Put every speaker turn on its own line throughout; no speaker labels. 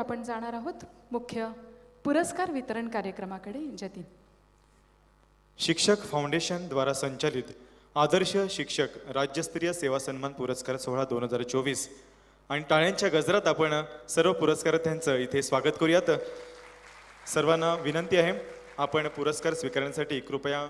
आपण जाणार आहोत मुख्य पुरस्कार वितरण कार्यक्रमाकडे. जतीन.
शिक्षक फाउंडेशन द्वारा संचालित आदर्श शिक्षक राज्यस्तरीय सेवा सन्मान पुरस्कार सोहळा 2024 आणि टाळ्यांच्या गजरात आपण सर्व पुरस्कारार्थ्यांचं इथे स्वागत करूयात. सर्वांना विनंती आहे, आपण पुरस्कार स्वीकारण्यासाठी कृपया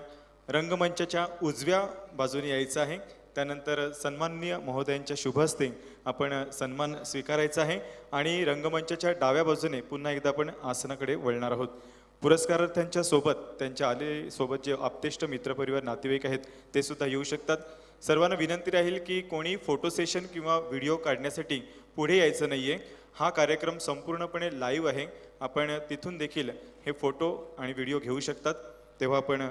रंगमंचाच्या उजव्या बाजूने यायचं आहे. त्यानंतर सन्माननीय महोदयांच्या शुभ हस्ते आपण सन्मान स्वीकारायचा आहे आणि रंगमंचाच्या डाव्या बाजूने पुन्हा एकदा आपण आसनाकडे वळणार आहोत. पुरस्कारार्थ्यांच्या सोबत त्यांच्या सोबत जे आप्तेष्ट मित्रपरिवार नातेवाईक आहेत ते सुद्धा येऊ शकतात. सर्वांना विनंती राहील की कोणी फोटो सेशन किंवा व्हिडिओ काढण्यासाठी पुढे यायचं नाही आहे. हा कार्यक्रम संपूर्णपणे लाईव्ह आहे. आपण तिथून देखील हे फोटो आणि व्हिडिओ घेऊ शकतात. तेव्हा आपण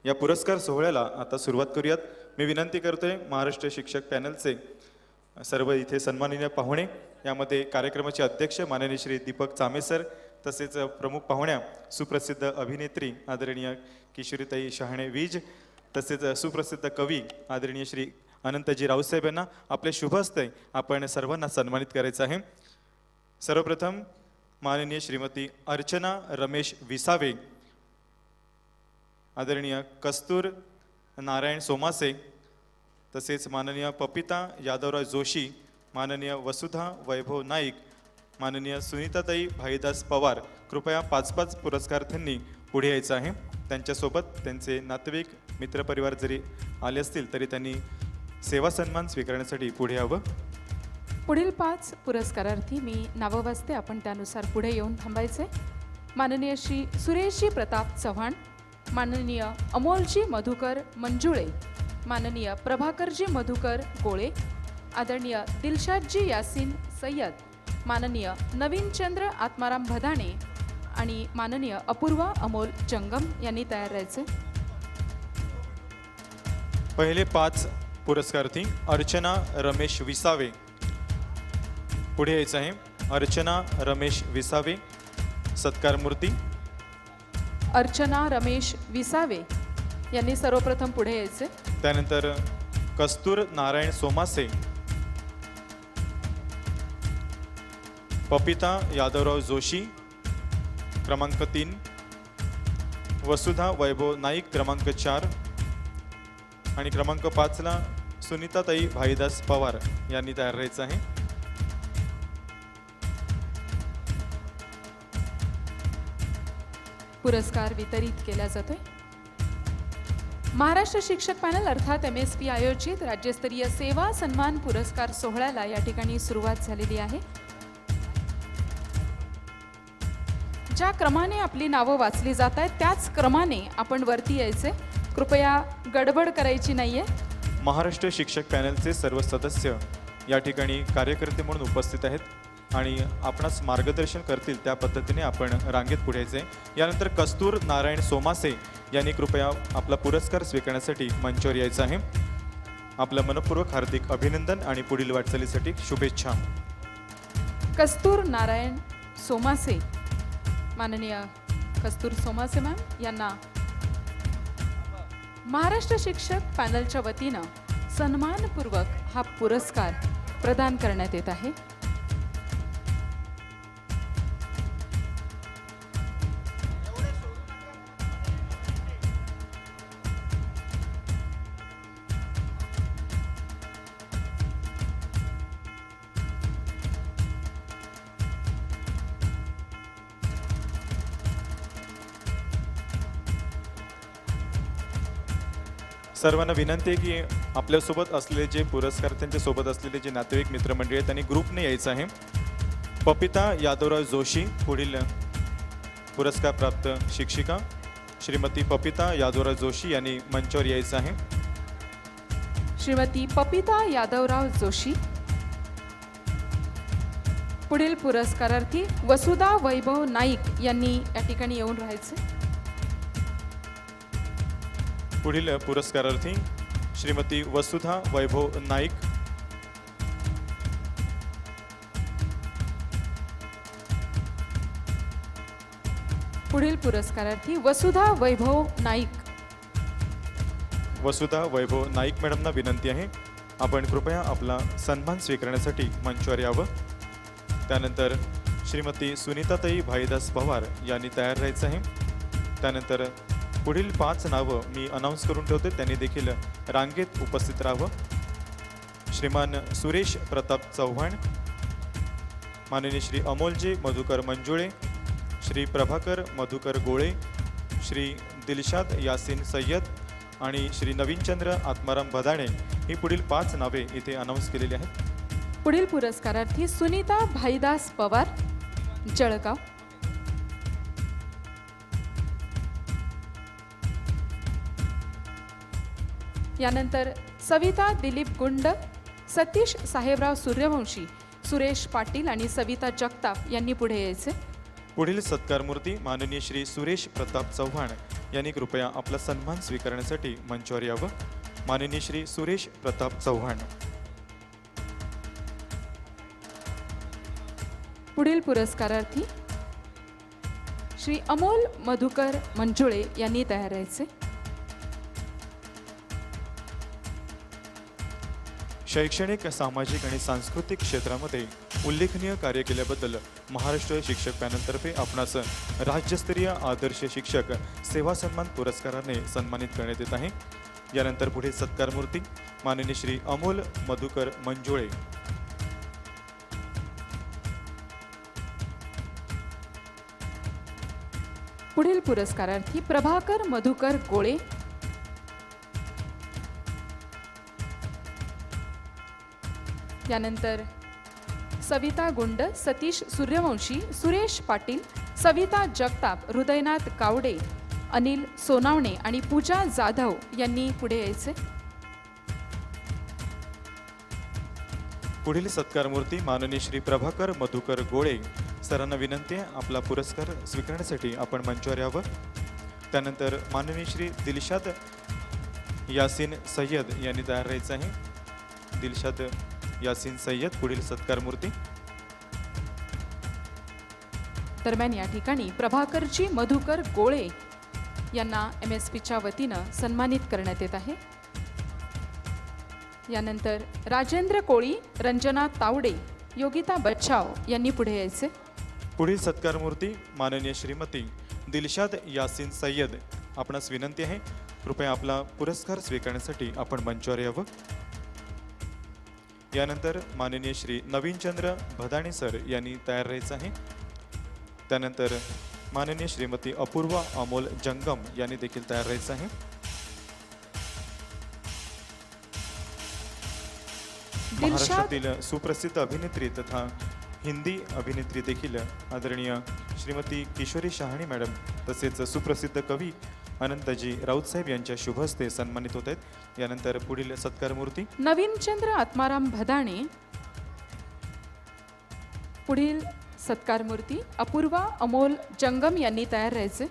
या पुरस्कार सोहळ्याला आता सुरुवात करूयात. मी विनंती करतोय महाराष्ट्र शिक्षक पॅनलचे सर्व इथे सन्माननीय पाहुणे, यामध्ये कार्यक्रमाचे अध्यक्ष माननीय श्री दीपक चामे सर, तसेच प्रमुख पाहुण्या सुप्रसिद्ध अभिनेत्री आदरणीय किशोरीताई शहाणे वीज, तसेच सुप्रसिद्ध कवी आदरणीय श्री अनंतजी रावसाहेब यांना आपले शुभ हस्ते आपण सर्वांना सन्मानित करायचं आहे. सर्वप्रथम माननीय श्रीमती अर्चना रमेश विसावे, आदरणीय कस्तूर नारायण सोमासे, तसेच माननीय पपिता यादवराव जोशी, माननीय वसुधा वैभव नाईक, माननीय सुनीताताई भाईदास पवार. कृपया 5-5 पुरस्कारार्थ्यांनी पुढे यायचं आहे. त्यांच्यासोबत त्यांचे नातेवाईक मित्रपरिवार जरी आले असतील तरी त्यांनी सेवा सन्मान स्वीकारण्यासाठी पुढे यावं.
पुढील 5 पुरस्कारार्थी मी नावं वाचते, आपण त्यानुसार पुढे येऊन थांबायचे. माननीय श्री सुरेशजी प्रताप चव्हाण, माननीय अमोलजी मधुकर मंजुळे, माननीय प्रभाकरजी मधुकर गोळे, आदरणीय दिलशादजी यासीन सय्यद, माननीय नवीनचंद्र आत्माराम भदाणे आणि माननीय अपूर्वा अमोल जंगम यांनी तयार राहायचे.
पहिले 5 पुरस्कारार्थी अर्चना रमेश विसावे पुढे यायचं आहे. अर्चना रमेश विसावे, सत्कार मूर्ती.
अर्चना रमेश विसावे यांनी सर्वप्रथम पुढे यायचे.
त्यानंतर कस्तूर नारायण सोमासे, पपिता यादवराव जोशी क्रमांक 3, वसुधा वैभव नाईक क्रमांक 4 आणि क्रमांक 5ला सुनीताताई भाईदास पवार यांनी तयार राहायचं आहे.
पुरस्कार वितरित केला जातोय. महाराष्ट्र शिक्षक पॅनल अर्थात MSP आयोजित राज्यस्तरीय सेवा सन्मान पुरस्कार सोहळ्याला या ठिकाणी सुरुवात झालेली आहे. ज्या क्रमाने आपली नावं वाचली जात आहेत त्याच क्रमाने आपण वरती यायचे. कृपया गडबड करायची नाहीये.
महाराष्ट्र शिक्षक पॅनलचे सर्व सदस्य या ठिकाणी कार्यकर्ते म्हणून उपस्थित आहेत आणि आपणास मार्गदर्शन करतील त्या पद्धतीने आपण रांगेत पुढे यायचे. यानंतर कस्तूर नारायण सोमासे यांनी कृपया आपला पुरस्कार स्वीकारण्यासाठी मंचावर यायचं आहे. आपलं मनपूर्वक हार्दिक अभिनंदन आणि पुढील वाटचालीसाठी शुभेच्छा.
कस्तूर नारायण सोमासे, माननीय कस्तूर सोमासे मॅम यांना महाराष्ट्र शिक्षक पॅनलच्या वतीनं सन्मानपूर्वक हा पुरस्कार प्रदान करण्यात येत आहे.
सर्वांना विनंती आहे की आपल्यासोबत असलेले जे पुरस्कारार्थ्यांच्या सोबत असलेले जे नातेवाईक मित्रमंडळी आहेत त्यांनी ग्रुपने यायचं आहे. पपिता यादवराव जोशी पुढील पुरस्कार प्राप्त शिक्षिका श्रीमती पपिता यादवराव जोशी यांनी मंचावर यायचं आहे.
श्रीमती पपिता यादवराव जोशी. पुढील पुरस्कारार्थी वसुधा वैभव नाईक यांनी या ठिकाणी येऊन राहायचे.
पुढील पुरस्कारार्थी श्रीमती वसुधा वैभव नाईक.
पुढील पुरस्कारार्थी वसुधा वैभव नाईक.
वसुधा वैभव नाईक मॅडमना विनंती आहे आपण कृपया आपला सन्मान स्वीकारण्यासाठी मंचावर यावं. त्यानंतर श्रीमती सुनीताताई भाईदास पवार यांनी तयार राहायचं आहे. त्यानंतर पुढील 5 नावं मी अनाऊन्स करून ठेवते, त्यांनी देखील रांगेत उपस्थित राहावं. श्रीमान सुरेश प्रताप चव्हाण, माननीय श्री अमोलजी मधुकर मंजुळे, श्री प्रभाकर मधुकर गोळे, श्री दिलशाद यासीन सय्यद आणि श्री नवीनचंद्र आत्माराम भदाणे ही पुढील 5 नावे इथे अनाऊन्स केलेली आहेत.
पुढील पुरस्कारार्थी सुनीता भाईदास पवार, जळगाव. यानंतर सविता दिलीप गुंड, सतीश साहेबराव सूर्यवंशी, सुरेश पाटील आणि सविता जगताप यांनी पुढे यायचे.
पुढील सत्कारमूर्ती माननीय श्री सुरेश प्रताप चव्हाण यांनी कृपया आपला सन्मान स्वीकारण्यासाठी मंचावर यावं. माननीय श्री सुरेश प्रताप चव्हाण.
पुढील पुरस्कारार्थी श्री अमोल मधुकर मंजुळे यांनी तयार राहायचे.
शैक्षणिक, सामाजिक आणि सांस्कृतिक क्षेत्रामध्ये उल्लेखनीय कार्य केल्याबद्दल महाराष्ट्र शिक्षक पॅनलतर्फे आपणास राज्यस्तरीय आदर्श शिक्षक सेवा सन्मान पुरस्काराने सन्मानित करण्यात येत आहे. यानंतर पुढे सत्कारमूर्ती माननीय श्री अमोल मधुकर मंजुळे.
पुढील पुरस्कारार्थी प्रभाकर मधुकर गोळे. यानंतर सविता गुंड, सतीश सूर्यवंशी, सुरेश पाटील, सविता जगताप, हृदयनाथ गावडे, अनिल सोनावणे आणि पूजा जाधव यांनी पुढे यायचे.
पुढील सत्कारमूर्ती माननीय श्री प्रभाकर मधुकर गोळे. सरांना विनंती आहे आपला पुरस्कार स्वीकारण्यासाठी आपण मंचावर यावं. त्यानंतर माननीय श्री दिलशाद यासीन सय्यद यांनी तयार राहायचं आहे. दिलशाद यासीन सय्यद पुढील सत्कारमूर्ती.
दरम्यान या ठिकाणी प्रभाकरजी मधुकर गोळे यांना MSPच्या वतीनं सन्मानित करण्यात येत आहे. यानंतर राजेंद्र कोळी, रंजना तावडे, योगिता बच्छाव यांनी पुढे यायचे.
पुढील सत्कारमूर्ती माननीय श्रीमती दिलशाद यासीन सय्यद. आपणास विनंती आहे कृपया आपला पुरस्कार स्वीकारण्यासाठी आपण मंचावर यावं. यानंतर माननीय श्री नवीनचंद्र भदाणे सर यांनी तयार राहायचं आहे. त्यानंतर माननीय श्रीमती अपूर्वा अमोल जंगम यांनी देखील तयार राहायचं आहे. महाराष्ट्रातील सुप्रसिद्ध अभिनेत्री तथा हिंदी अभिनेत्री देखील आदरणीय श्रीमती किशोरी शहाणी मॅडम तसेच सुप्रसिद्ध कवी अनंतजी राऊत साहेब यांच्या शुभ हस्ते सन्मानित होत आहेत. यानंतर पुढील सत्कारमूर्ती
नवीनचंद्र आत्माराम भदाणे. पुढील सत्कारमूर्ती अपूर्वा अमोल जंगम यांनी तयार राहायचे.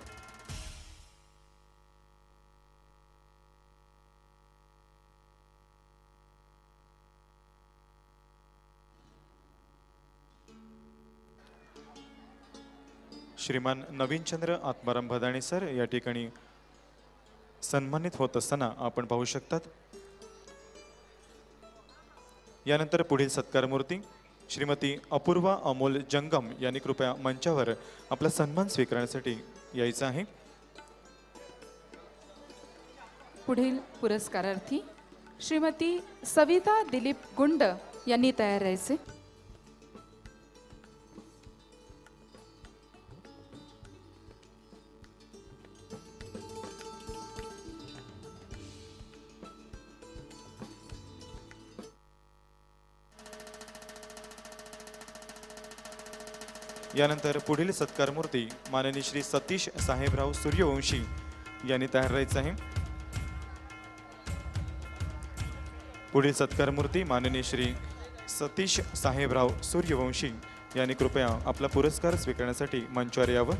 श्रीमान नवीनचंद्र आत्माराम भदाणे सर या ठिकाणी सन्मानित होत असताना आपण पाहू शकतात. यानंतर पुढील सत्कारमूर्ती श्रीमती अपूर्वा अमोल जंगम यांनी कृपया मंचावर आपला सन्मान स्वीकारण्यासाठी यायचं आहे.
पुढील पुरस्कारार्थी श्रीमती सविता दिलीप गुंड यांनी तयार राहायचे.
यानंतर पुढील सत्कारमूर्ती माननीय श्री सतीश साहेबराव सूर्यवंशी यांनी तयार राहायचं आहे. पुढील सत्कारमूर्ती माननीय श्री सतीश साहेबराव सूर्यवंशी यांनी कृपया आपला पुरस्कार स्वीकारण्यासाठी मंचावर यावं.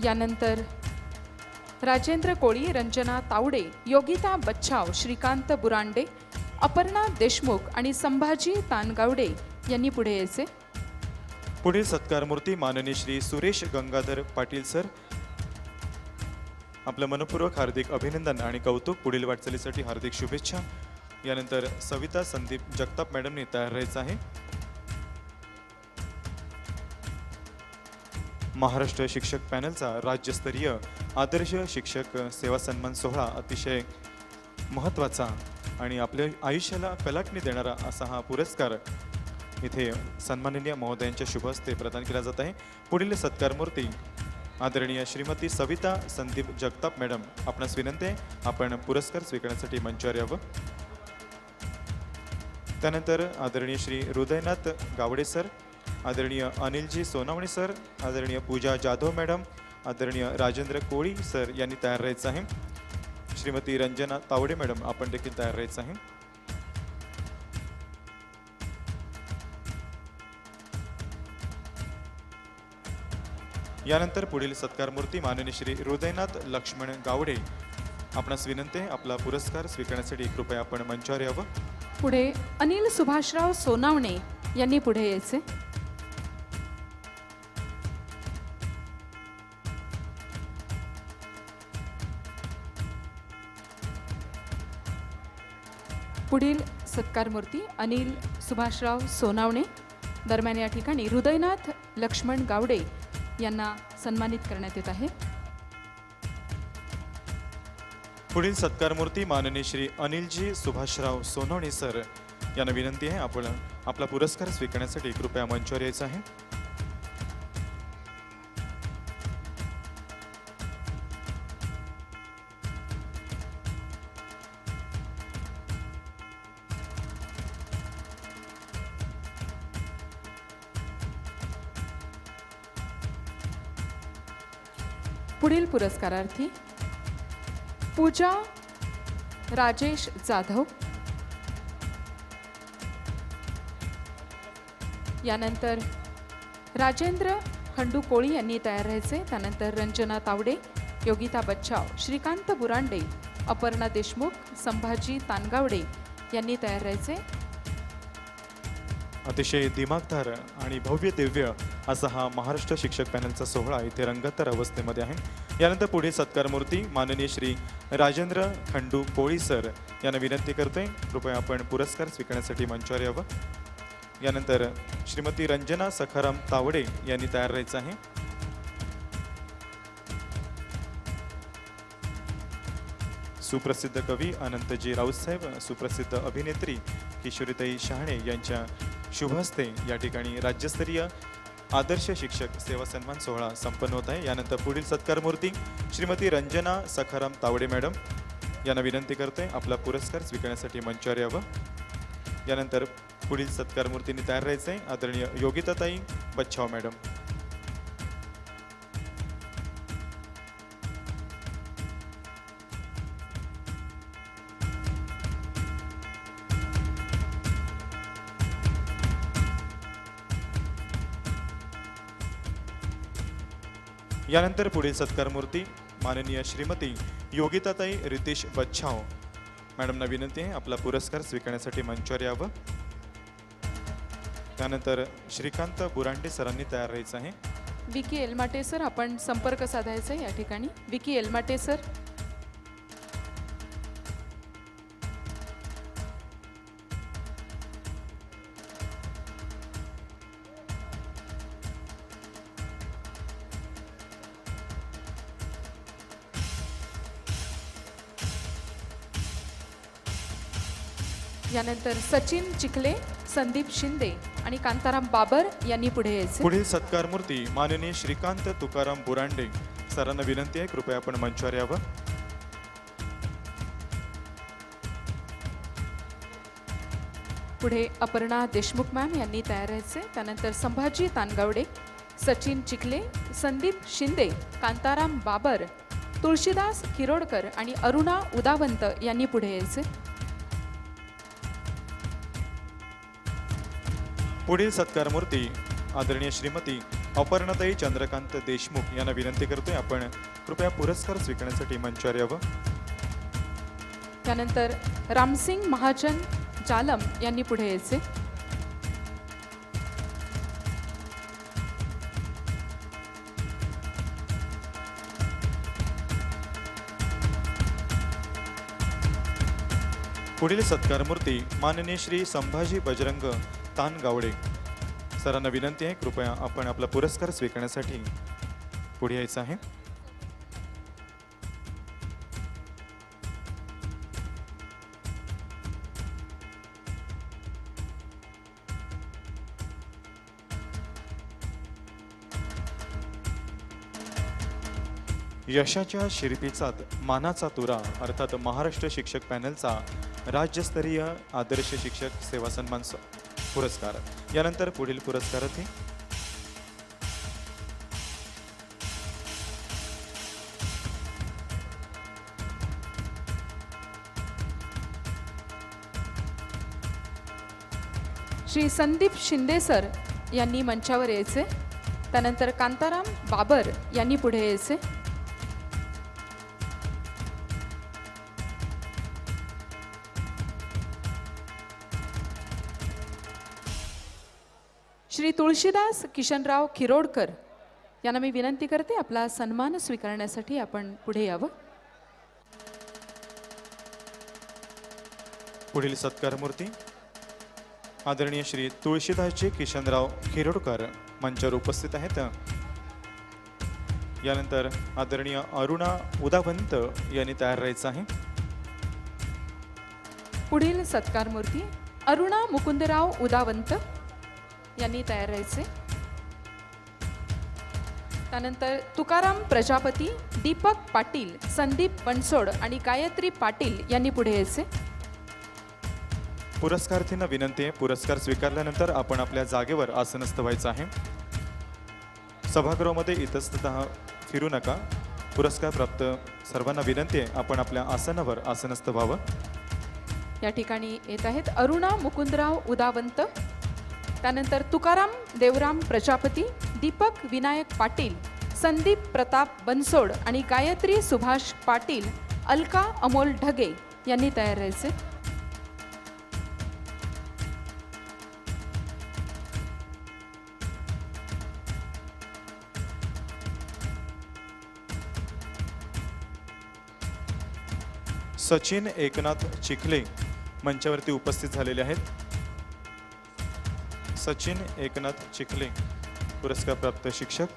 यानंतर राजेंद्र कोळी, रंजना तावडे, योगिता बच्छाव, श्रीकांत बुरांडे, अपर्णा देशमुख आणि संभाजी तानगावडे यांनी पुढे यायचे.
पुढील सत्कारमूर्ती माननीय श्री सुरेश गंगाधर पाटील सर. आपलं मनपूर्वक हार्दिक अभिनंदन आणि कौतुक. पुढील वाटचालीसाठी हार्दिक शुभेच्छा. यानंतर सविता संदीप जगताप मॅडमनी तयार राहायचं आहे. महाराष्ट्र शिक्षक पॅनलचा राज्यस्तरीय आदर्श शिक्षक सेवा सन्मान सोहळा अतिशय महत्त्वाचा आणि आपल्या आयुष्याला कलाटणी देणारा असा हा पुरस्कार इथे सन्माननीय महोदयांच्या शुभ हस्ते प्रदान केला जात आहे. पुढील सत्कारमूर्ती आदरणीय श्रीमती सविता संदीप जगताप मॅडम, आपणास विनंती आहे आपण पुरस्कार स्वीकारण्यासाठी मंचावर यावं. त्यानंतर आदरणीय श्री हृदयनाथ गावडे सर, आदरणीय अनिलजी सोनावणे सर, आदरणीय पूजा जाधव मॅडम, आदरणीय राजेंद्र कोळी सर यांनी तयार राहायचं आहे. श्रीमती रंजना तावडे मॅडम आपण देखील तयार राहायचं आहे. यानंतर पुढील सत्कारमूर्ती माननीय श्री हृदयनाथ लक्ष्मण गावडे, आपणास विनंती आहे आपला पुरस्कार स्वीकारण्यासाठी कृपया आपण मंचावर यावं.
पुढे अनिल सुभाषराव सोनावणे यांनी पुढे यायचे. पुढील सत्कारमूर्ती अनिल सुभाषराव सोनावणे. दरम्यान या ठिकाणी हृदयनाथ लक्ष्मण गावडे यांना सन्मानित करण्यात येत आहे.
पुढील सत्कारमूर्ती माननीय श्री अनिलजी सुभाषराव सोनवणे सर यांना विनंती आहे आपण आपला पुरस्कार स्वीकारण्यासाठी कृपया मंचावर यायचं आहे.
पुढील पुरस्कारार्थी पूजा राजेश जाधव, यानंतर राजेंद्र खंडू कोळी यांनी तयार राहायचे. त्यानंतर रंजना तावडे, योगिता बच्छाव, श्रीकांत बुरांडे, अपर्णा देशमुख, संभाजी तानगावडे यांनी तयार राहायचे.
अतिशय दिमागदार आणि भव्य दिव्य असा हा महाराष्ट्र शिक्षक पॅनलचा सोहळा इथे रंगतदार अवस्थेमध्ये आहे. यानंतर पुढे सत्कारमूर्ती माननीय श्री राजेंद्र खंडू कोळी सर यांना विनंती करतोय कृपया आपण पुरस्कार स्वीकारण्यासाठी मंचावर यावं. यानंतर श्रीमती रंजना सखाराम तावडे यांनी तयार राहायचं आहे. सुप्रसिद्ध कवी अनंतजी राऊतसाहेब, सुप्रसिद्ध अभिनेत्री किशोरीताई शहाणे यांच्या शुभहस्ते या ठिकाणी राज्यस्तरीय आदर्श शिक्षक सेवा सन्मान सोहळा संपन्न होत आहे. यानंतर पुढील सत्कारमूर्ती श्रीमती रंजना सखाराम तावडे मॅडम यांना विनंती करतोय आपला पुरस्कार स्वीकारण्यासाठी मंचावर यावं. यानंतर पुढील सत्कारमूर्तींनी तयार राहायचं आहे आदरणीय योगिताताई बच्छाव मॅडम. यानंतर पुढील सत्कारमूर्ती माननीय श्रीमती योगिताताई रितेश बच्छाव मॅडमना विनंती आहे आपला पुरस्कार स्वीकारण्यासाठी मंचावर यावं. त्यानंतर श्रीकांत बुरांडे सरांनी तयार राहायचं आहे.
विकी एलमाटे सर आपण संपर्क साधायचा या ठिकाणी. विकी एलमाटे सर, यानंतर सचिन चिखले, संदीप शिंदे आणि कांताराम बाबर यांनी पुढे यायचे.
पुढील सत्कारमूर्ती माननीय श्रीकांत तुकाराम बुरांडे सरांना विनंती आहे कृपया आपण मंचावर यावं.
पुढे अपर्णा देशमुख मॅम यांनी तयार राहायचे. त्यानंतर संभाजी तानगावडे, सचिन चिखले, संदीप शिंदे, कांताराम बाबर, तुळशीदास किरोडकर आणि अरुणा उदावंत यांनी पुढे यायचे.
पुढील सत्कारमूर्ती आदरणीय श्रीमती अपर्णाताई चंद्रकांत देशमुख यांना विनंती करतोय आपण कृपया पुरस्कार स्वीकारण्यासाठी मंचावर यावं.
त्यानंतर रामसिंग महाजन जालम यांनी पुढे यायचे.
पुढील सत्कारमूर्ती माननीय श्री संभाजी बजरंग तानगावडे सरांना विनंती आहे, कृपया आपण आपला पुरस्कार स्वीकारण्यासाठी पुढे यायचं आहे. यशाच्या शिरपीचात मानाचा तुरा अर्थात महाराष्ट्र शिक्षक पॅनलचा राज्यस्तरीय आदर्श शिक्षक सेवा सन्मान पुरस्कार. यानंतर पुढील पुरस्कारार्थी
श्री संदीप शिंदे सर यांनी मंचावर यायचे. त्यानंतर कांताराम बाबर यांनी पुढे यायचे. श्री तुळशीदास किशनराव खिरोडकर यांना मी विनंती करते, आपला सन्मान स्वीकारण्यासाठी आपण पुढे यावं.
पुढील सत्कारमूर्ती आदरणीय श्री तुळशीदासजी किशनराव खिरोडकर मंचावर उपस्थित आहेत. यानंतर आदरणीय अरुणा उदावंत यांनी तयार राहायचं आहे.
पुढील सत्कारमूर्ती अरुणा मुकुंदराव उदावंत यांनी तयार राहायचे. त्यानंतर तुकाराम प्रजापती, दीपक पाटील, संदीप बनसोड आणि गायत्री पाटील यांनी पुढे यायचे.
पुरस्कारार्थींना विनंती आहे, पुरस्कार स्वीकारल्यानंतर आपण आपल्या जागेवर आसनस्थ व्हायचं आहे. सभागृहामध्ये इतस्ततः फिरू नका. पुरस्कार प्राप्त सर्वांना विनंती आहे, आपण आपल्या आसनावर आसनस्थ व्हावं.
या ठिकाणी येत आहेत अरुणा मुकुंदराव उदावंत, त्यानंतर तुकाराम देवराम प्रजापती, दीपक विनायक पाटील, संदीप प्रताप बनसोड आणि गायत्री सुभाष पाटील, अलका अमोल ढगे यांनी तयार राहायचे.
सचिन एकनाथ चिखले मंचावरती उपस्थित झालेले आहेत. सचिन एकनाथ चिखले पुरस्कार प्राप्त शिक्षक.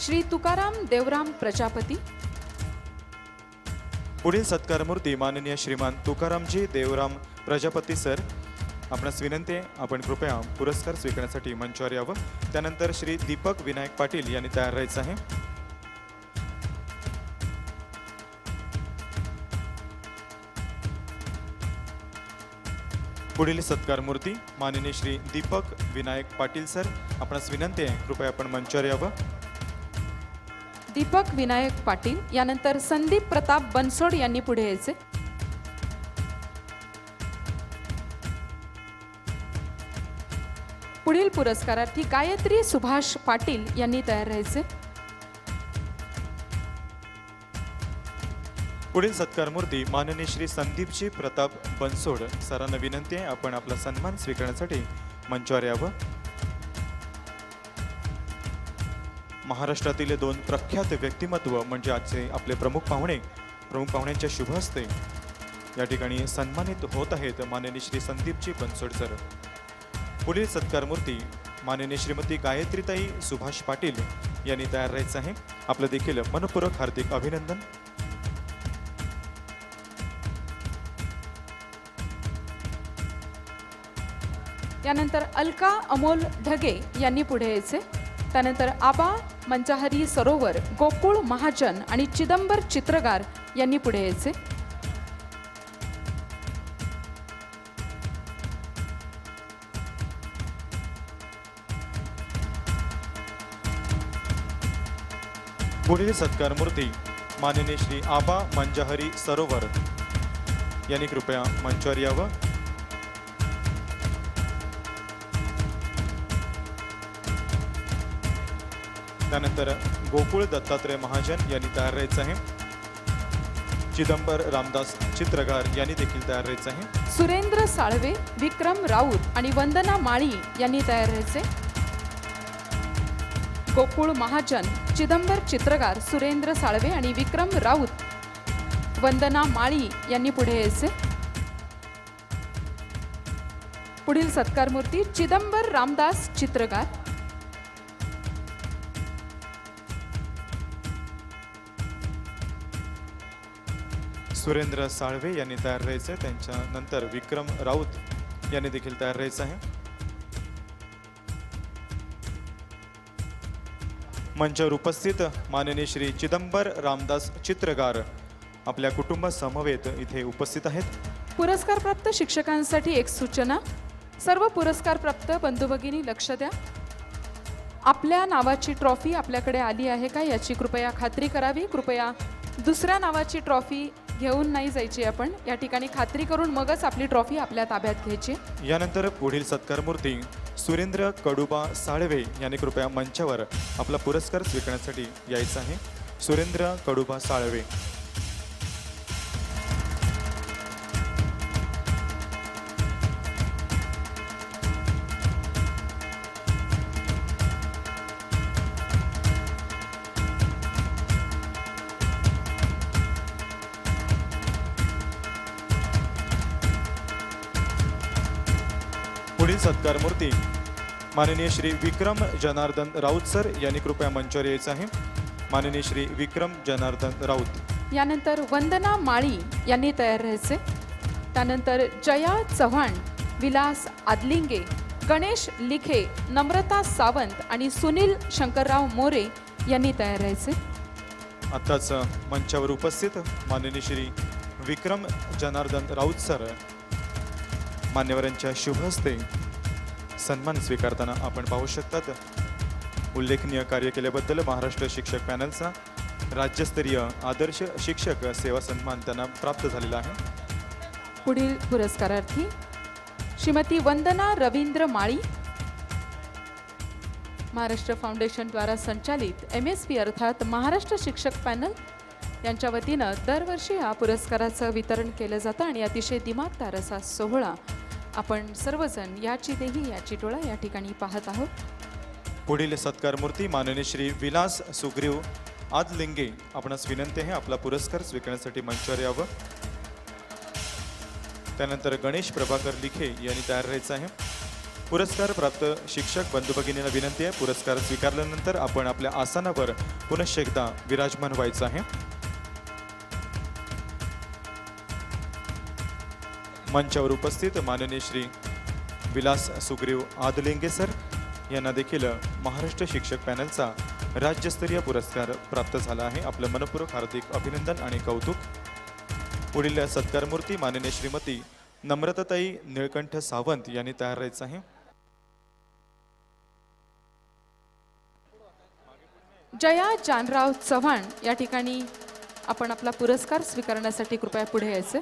श्री तुकाराम देवराम प्रजापती.
पुढील सत्कारमूर्ती माननीय श्रीमान तुकारामजी देवराम प्रजापती सर, आपणास विनंती आहे, आपण कृपया पुरस्कार स्वीकारण्यासाठी मंचावर यावं. त्यानंतर श्री दीपक विनायक पाटील यांनी तयार राहायचं आहे. पुढील सत्कारमूर्ती माननीय श्री दीपक विनायक पाटील सर, आपणास विनंती आहे, कृपया आपण मंचावर यावं.
दीपक विनायक पाटील, यानंतर संदीप प्रताप बनसोड यांनी पुढे यायचे. पुढील पुरस्कारार्थी गायत्री सुभाष पाटील यांनी तयार राहायचे.
पुढील सत्कारमूर्ती माननीय श्री संदीपजी प्रताप बनसोड सरांना विनंती आहे, आपण आपला सन्मान स्वीकारण्यासाठी मंचावर यावं. महाराष्ट्रातील दोन प्रख्यात व्यक्तिमत्व म्हणजे आजचे आपले प्रमुख पाहुण्यांच्या शुभ हस्ते या ठिकाणी सन्मानित होत आहेत माननीय श्री संदीपजी बनसोड सर. पुढील सत्कारमूर्ती माननीय श्रीमती गायत्रीताई सुभाष पाटील यांनी तयार राहायचं आहे. आपलं देखील मनपूर्वक हार्दिक अभिनंदन.
यानंतर अलका अमोल ढगे यांनी पुढे यायचे. त्यानंतर आबा मंचाहरी सरोवर, गोकुळ महाजन आणि चिदंबर चित्रगार यांनी पुढे यायचे.
पुढील सत्कारमूर्ती माननीय श्री आबा मंजाहरी सरोवर यांनी कृपया मंचावर यावं. त्यानंतर गोकुळ दत्तात्रय महाजन यांनी तयार राहायचं आहे. चिदंबर रामदास चित्रगार यांनी देखील तयार राहायचं आहे.
सुरेंद्र साळवे, विक्रम राऊत आणि वंदना माळी यांनी तयार राहायचे. गोकुळ महाजन, चिदंबर चित्रकार, सुरेंद्र साळवे आणि विक्रम राऊत, वंदना माळी यांनी पुढे यायचे. पुढील सत्कार मूर्ती चिदंबर रामदास चित्रकार.
सुरेंद्र साळवे यांनी तयार राहायचं आहे. त्यांच्यानंतर विक्रम राऊत यांनी देखील तयार राहायचं आहे. मंचावर उपस्थित माननीय श्री चिदंबर रामदास चित्रकार आपल्या कुटुंब समवेत इथे उपस्थित आहेत.
पुरस्कार प्राप्त शिक्षकांसाठी एक सूचना. सर्व पुरस्कार प्राप्त बंधू भगिनी लक्ष द्या. आपल्या नावाची ट्रॉफी आपल्याकडे आली आहे का याची कृपया खात्री करावी. कृपया दुसऱ्या नावाची ट्रॉफी घेऊन नाही जायची. आपण या ठिकाणी खात्री करून मगच आपली ट्रॉफी आपल्या ताब्यात घ्यायची.
यानंतर पुढील सत्कार मूर्ती सुरेंद्र कडुबा साळवे यांनी कृपया मंचावर आपला पुरस्कार स्वीकारण्यासाठी यायचं आहे. सुरेंद्र कडुबा साळवे. पुढील सत्कार मूर्ती माननीय श्री विक्रम जनार्दन राऊत सर यांनी कृपया मंचावर यायचं आहे. माननीय श्री विक्रम जनार्दन राऊत.
यानंतर वंदना माळी यांनी तयार राहायचे. त्यानंतर जया चव्हाण, विलास आदलिंगे, गणेश लिखे, नम्रता सावंत आणि सुनील शंकरराव मोरे यांनी तयार राहायचे.
आताच मंचावर उपस्थित माननीय श्री विक्रम जनार्दन राऊत सर मान्यवरांच्या शुभ हस्ते सन्मान स्वीकारताना आपण पाहू शकतात. उल्लेखनीय कार्य केल्याबद्दल महाराष्ट्र शिक्षक पॅनलचा राज्यस्तरीय आदर्श शिक्षक सेवा सन्मान त्यांना प्राप्त झालेला आहे.
पुढील पुरस्कारार्थी श्रीमती वंदना रवींद्र माळी, महाराष्ट्र फाउंडेशन द्वारा संचालित MSP अर्थात महाराष्ट्र शिक्षक पॅनल यांच्या वतीनं दरवर्षी या पुरस्काराचं वितरण केलं जातं आणि अतिशय दिमागदार असा सोहळा आपण सर्वजण याची देही याची डोळा या ठिकाणी पाहत आहोत.
पुढील सत्कार मूर्ती माननीय श्री विलास सुग्रीव आदलिंगे. आपणास विनंती आहे आपला पुरस्कार स्वीकारण्यासाठी मंचावर यावं. त्यानंतर गणेश प्रभाकर लिखे यांनी तयार राहायचं आहे. पुरस्कार प्राप्त शिक्षक बंधू भगिनींना विनंती आहे पुरस्कार स्वीकारल्यानंतर आपण आपल्या आसनावर पुनश्च एकदा विराजमान व्हायचं आहे. मंचावर उपस्थित माननीय श्री विलास सुग्रीव आदलिंगे सर यांना देखील महाराष्ट्र शिक्षक पॅनलचा राज्यस्तरीय पुरस्कार प्राप्त झाला आहे. आपलं मनपूर्वक हार्दिक अभिनंदन आणि कौतुक. पुढील सत्कार मूर्ती माननीय श्रीमती नम्रताताई निळकंठ सावंत यांनी तयार राहायचं आहे.
जया जानराव चव्हाण या ठिकाणी आपण आपला पुरस्कार स्वीकारण्यासाठी कृपया पुढे यायचे.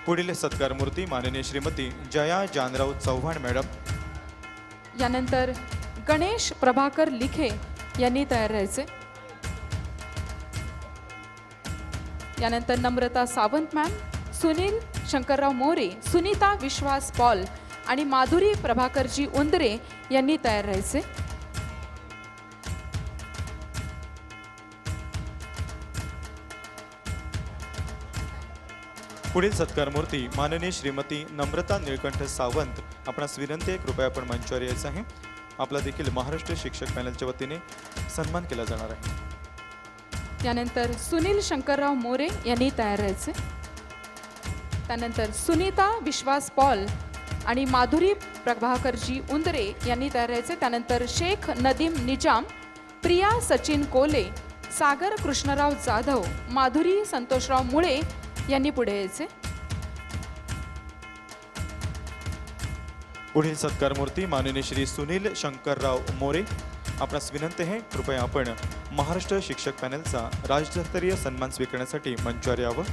पुढील सत्कार मूर्ती माननीय श्रीमती जया जानराव चव्हाण मॅडम.
यानंतर गणेश प्रभाकर लिखे यांनी तयार राहायचे. यानंतर नम्रता सावंत मॅम, सुनील शंकरराव मोरे, सुनीता विश्वास पॉल आणि माधुरी प्रभाकरजी उंदरे यांनी तयार राहायचे.
पुढील सत्कार मूर्ती माननीय श्रीमती नम्रता निळकंठ सावंत. आपणास विनंती आहे कृपया आपण मंचावर यायचं आहे. आपला देखील महाराष्ट्र शिक्षक पॅनलच्या वतीने सन्मान केला जाणार आहे.
यानंतर सुनील शंकरराव मोरे यांनी तयार राहायचे. त्यानंतर सुनीता विश्वास पॉल आणि माधुरी प्रभाकरजी उंदरे यांनी तयार राहायचे. त्यानंतर शेख नदीम निजाम, प्रिया सचिन कोले, सागर कृष्णराव जाधव, माधुरी संतोषराव मुळे यांनी पुढे यायचे.
पुढील सत्कार मूर्ती माननीय श्री सुनील शंकरराव मोरे. आपणास विनंती आहे कृपया आपण महाराष्ट्र शिक्षक पॅनलचा राज्यस्तरीय सन्मान स्वीकारण्यासाठी मंचावर यावं.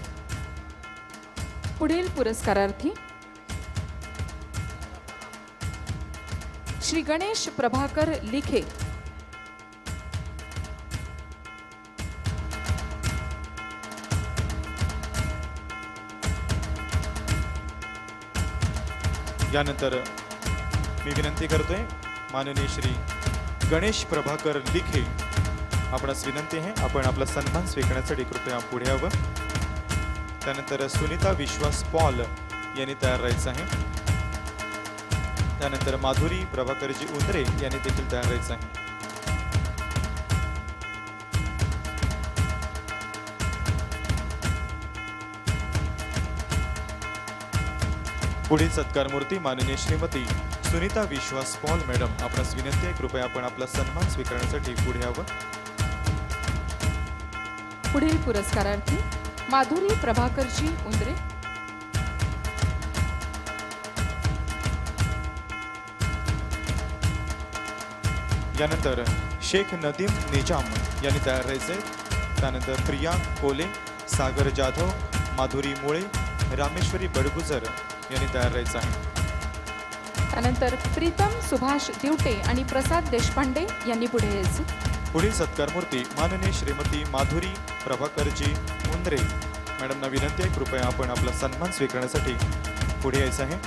पुढील पुरस्कारार्थी श्री गणेश प्रभाकर लिखे.
यानंतर मी विनंती करतोय माननीय श्री गणेश प्रभाकर लिखे, आपणास विनंती आहे आपण आपला सन्मान स्वीकारण्यासाठी कृपया पुढे यावं. त्यानंतर सुनीता विश्वास पॉल यांनी तयार राहायचं आहे. त्यानंतर माधुरी प्रभाकरजी उंदरे यांनी देखील तयार राहायचं आहे. पुढील सत्कार मूर्ती माननीय श्रीमती सुनीता विश्वास पॉल मॅडम, आपणास विनंती आहे कृपया आपण आपला सन्मान स्वीकारण्यासाठी पुढे यावं.
पुढील पुरस्कारार्थी माधुरी प्रभाकरजी उंदरे.
यानंतर शेख नदीम निजाम यांनी तयार राहायचे. त्यानंतर प्रिया कोले, सागर जाधव, माधुरी मुळे, रामेश्वरी बडगुजर यांनी तयार राहायचं आहे.
त्यानंतर प्रीतम सुभाष दिवटे आणि प्रसाद देशपांडे यांनी पुढे यायचे.
पुढील सत्कार मूर्ती माननीय श्रीमती माधुरी प्रभाकरजी उंदरे मॅडमना विनंती आहे कृपया आपण आपला सन्मान स्वीकारण्यासाठी पुढे यायचं आहे.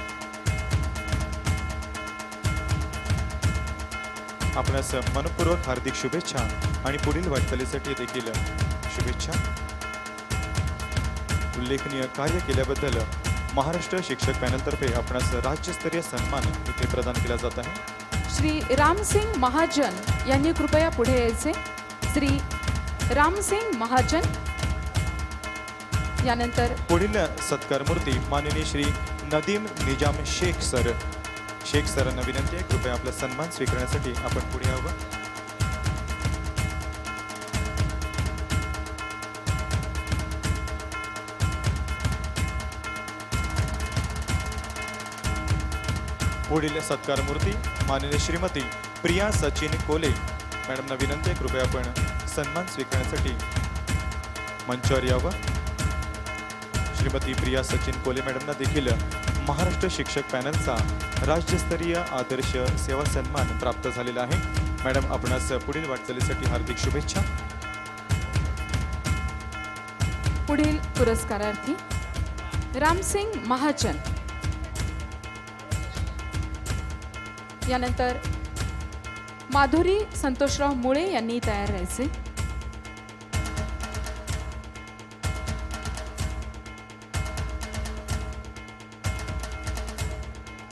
आपणास मनपूर्वक हार्दिक शुभेच्छा आणि पुढील वाटचालीसाठी देखील शुभेच्छा. उल्लेखनीय कार्य केल्याबद्दल महाराष्ट्र शिक्षक पॅनलतर्फे आपणास राज्यस्तरीय सन्मान इथे प्रदान केला जात आहे.
श्री रामसिंग महाजन यांनी कृपया पुढे यायचे. श्री रामसिंग महाजन. यानंतर
पुढील सत्कार मूर्ती माननीय श्री नदीम निजाम शेख सरांना विनंती आहे कृपया आपला सन्मान स्वीकारण्यासाठी आपण पुढे यावं. पुढील सत्कार मूर्ती माननीय श्रीमती प्रिया सचिन कोले मॅडमना विनंती आहे कृपया आपण सन्मान स्वीकारण्यासाठी मंचावर यावं. श्रीमती प्रिया सचिन कोले मॅडमना देखील महाराष्ट्र शिक्षक पॅनलचा राज्यस्तरीय आदर्श सेवा सन्मान प्राप्त झालेला आहे. मॅडम आपणास पुढील वाटचालीसाठी हार्दिक शुभेच्छा.
पुढील पुरस्कारार्थी रामसिंग महाजन. यानंतर माधुरी संतोषराव मुळे यांनी तयार राहायचे.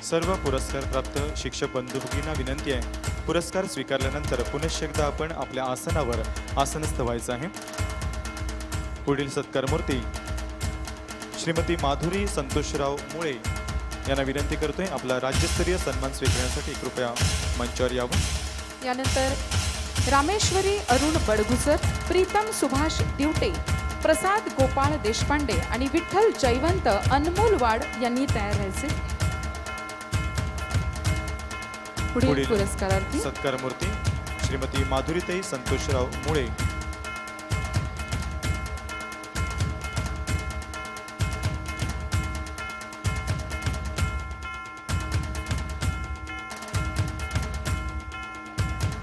सर्व पुरस्कार प्राप्त शिक्षक बंधू भगिनींना विनंती आहे पुरस्कार स्वीकारल्यानंतर पुनश्च एकदा आपण आपल्या आसनावर आसनस्थ व्हायचं आहे. पुढील सत्कार मूर्ती श्रीमती माधुरी संतोषराव मुळे यांना विनंती करतोय आपला राज्यस्तरीय सन्मान स्वीकारण्यासाठी कृपया मंचावर यावं.
यानंतर रामेश्वरी अरुण बडगुजर, प्रीतम सुभाष दिवटे, प्रसाद गोपाळ देशपांडे आणि विठ्ठल जयवंत अनमोलवाड यांनी तयार राहायचे. पुढील पुरस्कारार्थी
सत्कार मूर्ती श्रीमती माधुरीताई संतोषराव मुळे.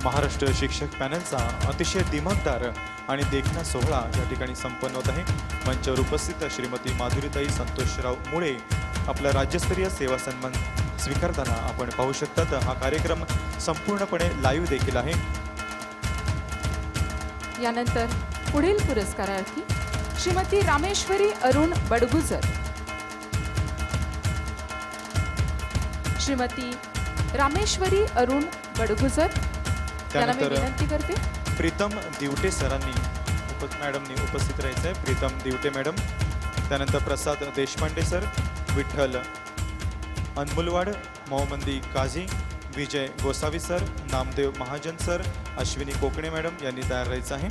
महाराष्ट्र शिक्षक पॅनलचा अतिशय दिमागदार आणि देखणा सोहळा या ठिकाणी संपन्न होत आहे. मंचावर उपस्थित श्रीमती माधुरीताई संतोषराव मुळे आपला राज्यस्तरीय सेवा सन्मान स्वीकारताना आपण पाहू शकतात. हा कार्यक्रम संपूर्णपणे लाईव्ह देखील आहे.
यानंतर पुढील पुरस्कारार्थी श्रीमती रामेश्वरी अरुण बडगुजर. श्रीमती रामेश्वरी अरुण बडगुजर यांना मी विनंती करते
प्रीतम दिवटे सरांनी मॅडमनी उपस्थित राहायचं आहे. प्रीतम दिवटे मॅडम. त्यानंतर प्रसाद देशपांडे सर, विठ्ठल अनमुलवाड, मोहम्मदी काझी, विजय गोसावी सर, नामदेव महाजन सर, अश्विनी कोकणे मॅडम यांनी तयार राहायचं आहे.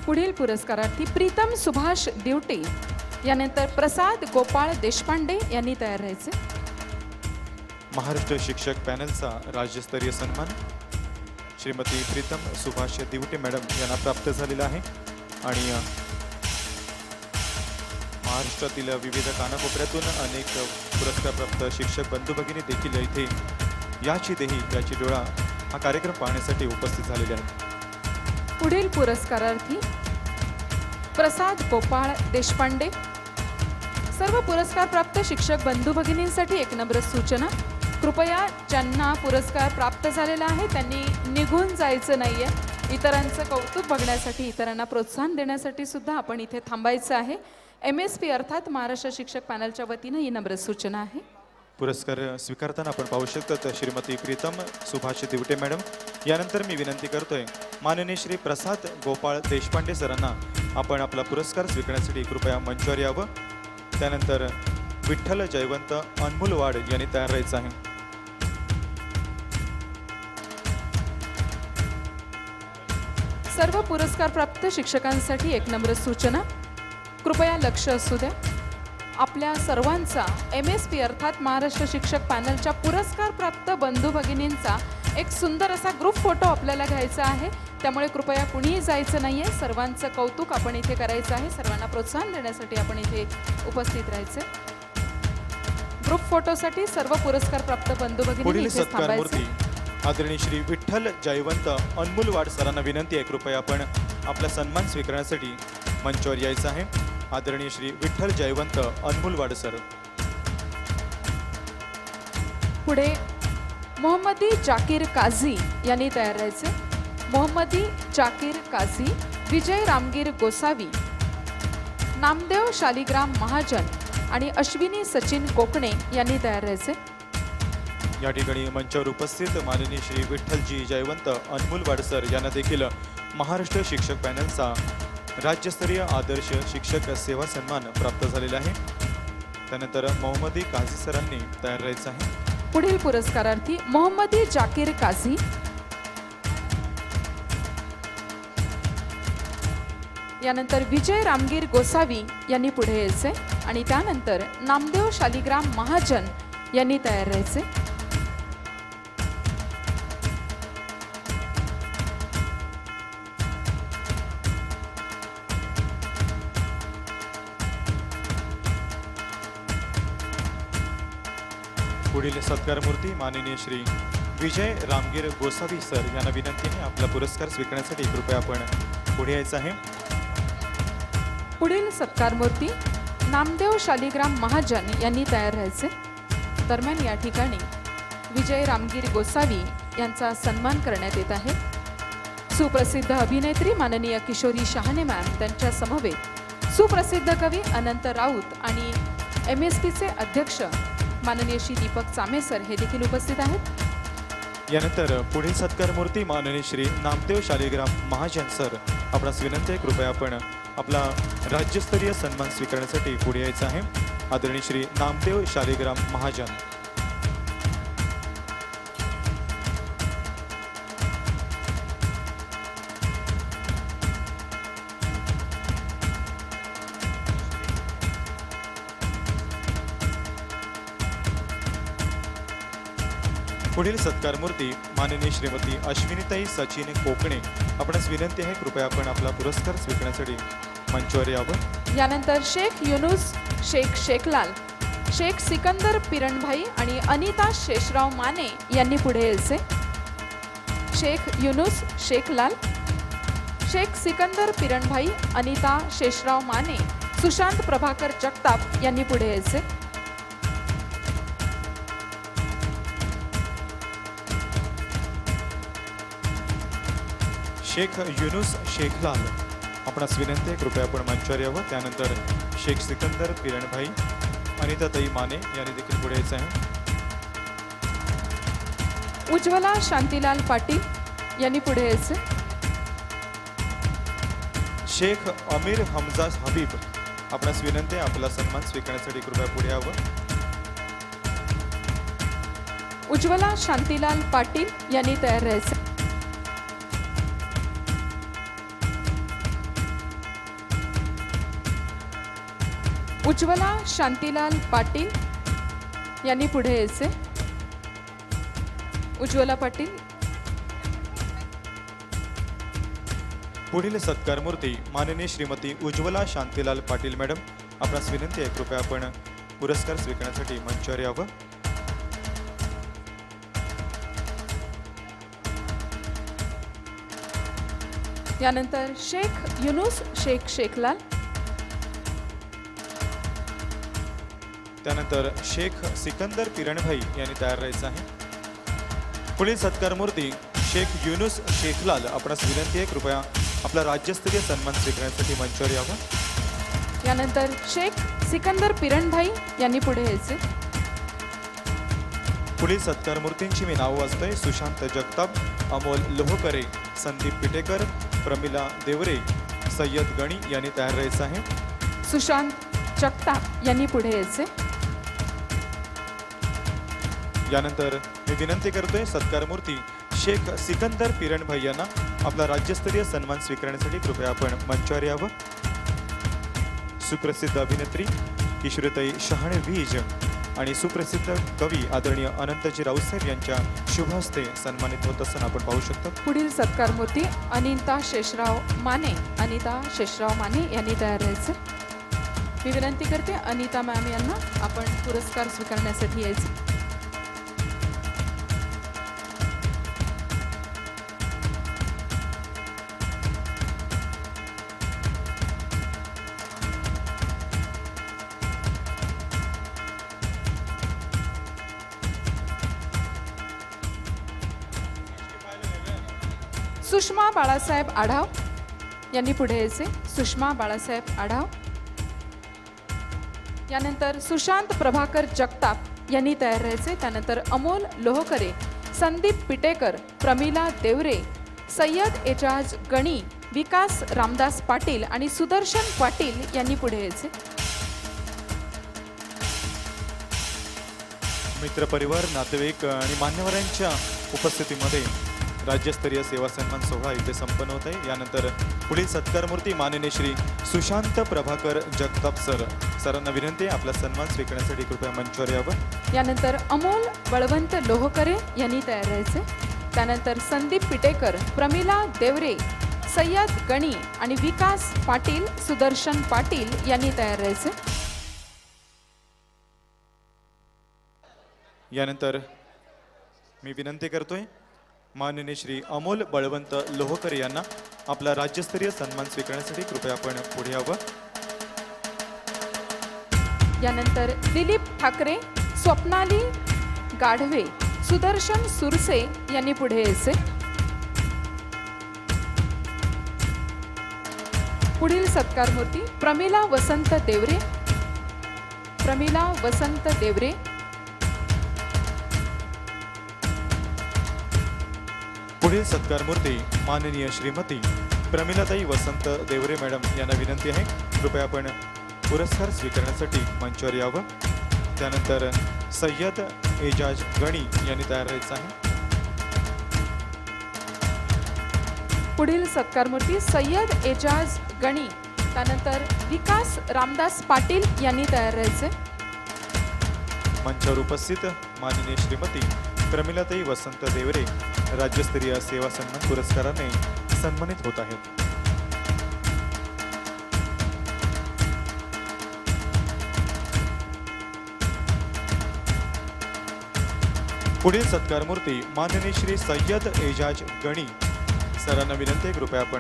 पुढील पुरस्कारार्थी प्रीतम सुभाष दिवटे. यानंतर प्रसाद गोपाळ देशपांडे यांनी तयार राहायचे.
महाराष्ट्र शिक्षक पॅनलचा राज्यस्तरीय सन्मान श्रीमती प्रीतम सुभाष दिवटे मॅडम यांना प्राप्त झालेला आहे. आणि महाराष्ट्रातील विविध कानाकोपऱ्यातून अनेक पुरस्कार प्राप्त शिक्षक बंधू भगिनी देखील इथे याची देही याची डोळा हा कार्यक्रम पाहण्यासाठी उपस्थित झालेले आहेत.
पुढील पुरस्कारार्थी प्रसाद गोपाळ देशपांडे, सर्व पुरस्कार प्राप्त शिक्षक बंधू भगिनींसाठी एक नम्र सूचना, कृपया ज्यांना पुरस्कार प्राप्त झालेला आहे त्यांनी निघून जायचं नाहीये. इतरांचं कौतुक बघण्यासाठी, इतरांना प्रोत्साहन देण्यासाठी सुद्धा आपण इथे थांबायचं आहे. MSP अर्थात महाराष्ट्र शिक्षक पॅनलच्या वतीनं ही नम्र सूचना आहे.
पुरस्कार स्वीकारताना आपण पाहू शकतो श्रीमती प्रीतम सुभाष दिवटे मॅडम. यानंतर मी विनंती करतोय माननीय श्री प्रसाद गोपाळ देशपांडे सरांना आपण आपला पुरस्कार स्वीकारण्यासाठी कृपया मंचावर यावं. त्यानंतर विठ्ठल जयवंत अनमोल वाड यांनी तयार राहायचं आहे.
सर्व पुरस्कार प्राप्त शिक्षकांसाठी एक नम्र सूचना, कृपया लक्ष असू द्या. आपल्या सर्वांचा MSP अर्थात महाराष्ट्र शिक्षक पॅनलच्या पुरस्कार प्राप्त बंधू भगिनींचा एक सुंदर असा ग्रुप फोटो आपल्याला घ्यायचा आहे. त्यामुळे कृपया कुणीही जायचं नाहीये. सर्वांचं कौतुक आपण इथे करायचं आहे. सर्वांना प्रोत्साहन देण्यासाठी आपण इथे उपस्थित राहायचे. ग्रुप फोटोसाठी सर्व पुरस्कार प्राप्त बंधू भगिनी इथे थांबायचे.
आदरणीय श्री विठ्ठल जयवंत अनमोल वाड सरांना विनंती आहे कृपया आपण आपला सन्मान स्वीकारण्यासाठी मंचावर यायचं आहे. आदरणीय श्री विठ्ठल जयवंत अनमोल वाड सर.
पुढे मोहम्मदी जाकीर काझी यांनी तयार राहायचे. मोहम्मदी जाकीर काझी, विजय रामगीर गोसावी, नामदेव शालिग्राम महाजन आणि अश्विनी सचिन कोकणे यांनी तयार राहायचे.
या ठिकाणी मंचावर उपस्थित माननीय श्री विठ्ठलजी जयवंत अनमोल वाड सर यांना देखील महाराष्ट्र शिक्षक पॅनलचा राज्यस्तरीय आदर्श शिक्षक सेवा सन्मान प्राप्त झालेला आहे. त्यानंतर मोहम्मदी काझी सरांनी तयार राहायचं आहे.
पुढील पुरस्कारार्थी मोहम्मदी जाकीर काझी, यानंतर विजय रामगीर गोसावी यांनी पुढे यायचे आणि त्यानंतर नामदेव शालिग्राम महाजन यांनी तयार राहायचे.
पुढील सत्कार मूर्ती माननीय श्री विजय रामगीर गोसावी सर यांना विनंतीने आपला पुरस्कार स्वीकारण्यासाठी कृपया आपण पुढे यायचं आहे.
पुढील सत्कार मूर्ती नामदेव शालिग्राम महाजन यांनी तयार राहायचे. दरम्यान या ठिकाणी विजय रामगीर गोसावी यांचा सन्मान करण्यात येत आहे. सुप्रसिद्ध अभिनेत्री माननीय किशोरी शहाणे मॅम, त्यांच्या समवेत सुप्रसिद्ध कवी अनंत राऊत आणि MSPचे अध्यक्ष माननीय श्री दीपक चामे सर हे देखील उपस्थित आहेत.
यानंतर पुढील सत्कार मूर्ती माननीय श्री नामदेव शालिग्राम महाजन सर. आपणास विनंती आहे कृपया आपण आपला राज्यस्तरीय सन्मान स्वीकारण्यासाठी पुढे यायचं आहे. आदरणीय श्री नामदेव शालिग्राम महाजन. पुढील सत्कार मूर्ती माननीय श्रीमती अश्विनीताई सचिन कोकणे. आपणास विनंती आहे कृपया आपण आपला पुरस्कार स्वीकारण्यासाठी मंचावर यावं.
यानंतर शेख युनुस शेख शेखलाल, शेख सिकंदर पिरणभाई आणि अनिता शेषराव माने यांनी पुढे यायचे. शेख युनुस शेखलाल, शेख सिकंदर पिरणभाई, अनिता शेषराव माने, सुशांत प्रभाकर जगताप यांनी पुढे यायचे.
शेख युनुस शेखलाल. आपणास विनंती आहे कृपया आपण मंचावर यावं. त्यानंतर शेख सिकंदर पिरणभाई, अनिताताई माने यांनी देखील पुढे यायचं आहे.
उज्ज्वला शांतीलाल पाटील यांनी पुढे यायचे.
शेख अमीर हमजा हबीब. आपणास विनंती आहे आपला सन्मान स्वीकारण्यासाठी कृपया पुढे यावं.
उज्ज्वला शांतीलाल पाटील यांनी तयार राहायचे. उज्ज्वला शांतीलाल पाटील यांनी पुढे यायचे. उज्ज्वला पाटील.
पुढील सत्कार मूर्ती माननीय श्रीमती उज्ज्वला शांतीलाल पाटील मॅडम. आपणास विनंती आहे कृपया आपण पुरस्कार स्वीकारण्यासाठी मंचावर यावं.
यानंतर शेख युनुस शेख शेखलाल,
त्यानंतर शेख सिकंदर पिरणभाई यांनी तयार राहायचं आहे. पुढील सत्कार मूर्ती शेख युनुस शेखलाल. आपणास विनंती आहे कृपया आपला राज्यस्तरीय सन्मान स्वीकारण्यासाठी मंचावर यावं.
यानंतर शेख सिकंदर पिरणभाई यांनी पुढे यायचे.
पुढील सत्कार मूर्तींची मी नावं वाचतोय. सुशांत जगताप, अमोल लोहकरे, संदीप पिटेकर, प्रमिला देवरे, सय्यद गणी यांनी तयार राहायचं आहे.
सुशांत जगताप यांनी पुढे यायचे.
यानंतर मी विनंती करतोय सत्कार मूर्ती शेख सिकंदर पिरणभाई यांना आपला राज्यस्तरीय सन्मान स्वीकारण्यासाठी कृपया आपण मंचावर यावं. सुप्रसिद्ध अभिनेत्री किशोरीताई शहाणे वीज आणि सुप्रसिद्ध कवी आदरणीय अनंतजी राऊतसाहेब यांच्या शुभ हस्ते सन्मानित होत असताना आपण पाहू शकतो.
पुढील सत्कार मूर्ती अनिता शेषराव माने यांनी तयार राहायचे. मी विनंती करते अनिता मॅम यांना आपण पुरस्कार स्वीकारण्यासाठी यायचे. सुषमा बाळासाहेब आढाव यांनी पुढे यायचे. सुषमा बाळासाहेब आढाव. यानंतर सुशांत प्रभाकर जगताप यांनी तयार राहायचे. त्यानंतर अमोल लोहकरे, संदीप पिटेकर, प्रमिला देवरे, सय्यद एजाज गणी, विकास रामदास पाटील आणि सुदर्शन पाटील यांनी पुढे यायचे.
मित्रपरिवार, नातेवाईक आणि मान्यवरांच्या उपस्थितीमध्ये राज्यस्तरीय सेवा सन्मान सोहळा इथे संपन्न होत आहे. यानंतर पुढील सत्कार मूर्ती माननीय श्री सुशांत प्रभाकर जगताप सरांना विनंती आहे आपला सन्मान स्वीकारण्यासाठी कृपया मंचावर यावं.
यानंतर अमोल बळवंत लोहकरे यांनी तयार राहायचे. त्यानंतर संदीप पिटेकर, प्रमिला देवरे, सय्यद गणी आणि विकास पाटील, सुदर्शन पाटील यांनी तयार राहायचे.
यानंतर मी विनंती करतोय माननीय श्री अमोल बळवंत लोहकरे यांना आपला राज्यस्तरीय सन्मान स्वीकारण्यासाठी कृपया आपण पुढे यावं.
यानंतर दिलीप ठाकरे, स्वप्नाली गाढवे, सुदर्शन सुरसे यांनी पुढे यायचे. पुढील सत्कार मूर्ती प्रमिला वसंत देवरे.
पुढील सत्कार मूर्ती माननीय श्रीमती प्रमिलाताई वसंत देवरे मॅडम यांना विनंती आहे कृपया आपण पुरस्कार स्वीकारण्यासाठी मंचावर यावं. त्यानंतर सय्यद एजाज गणी यांनी तयार राहायचं आहे.
पुढील सत्कार मूर्ती सय्यद एजाज गणी, त्यानंतर विकास रामदास पाटील यांनी तयार राहायचे.
मंचावर उपस्थित माननीय श्रीमती प्रमिलाताई वसंत देवरे राज्यस्तरीय सेवा सन्मान पुरस्काराने सन्मानित होत आहेत. पुढील सत्कार मूर्ती माननीय श्री सय्यद एजाज गणी सरांना विनंती कृपया आपण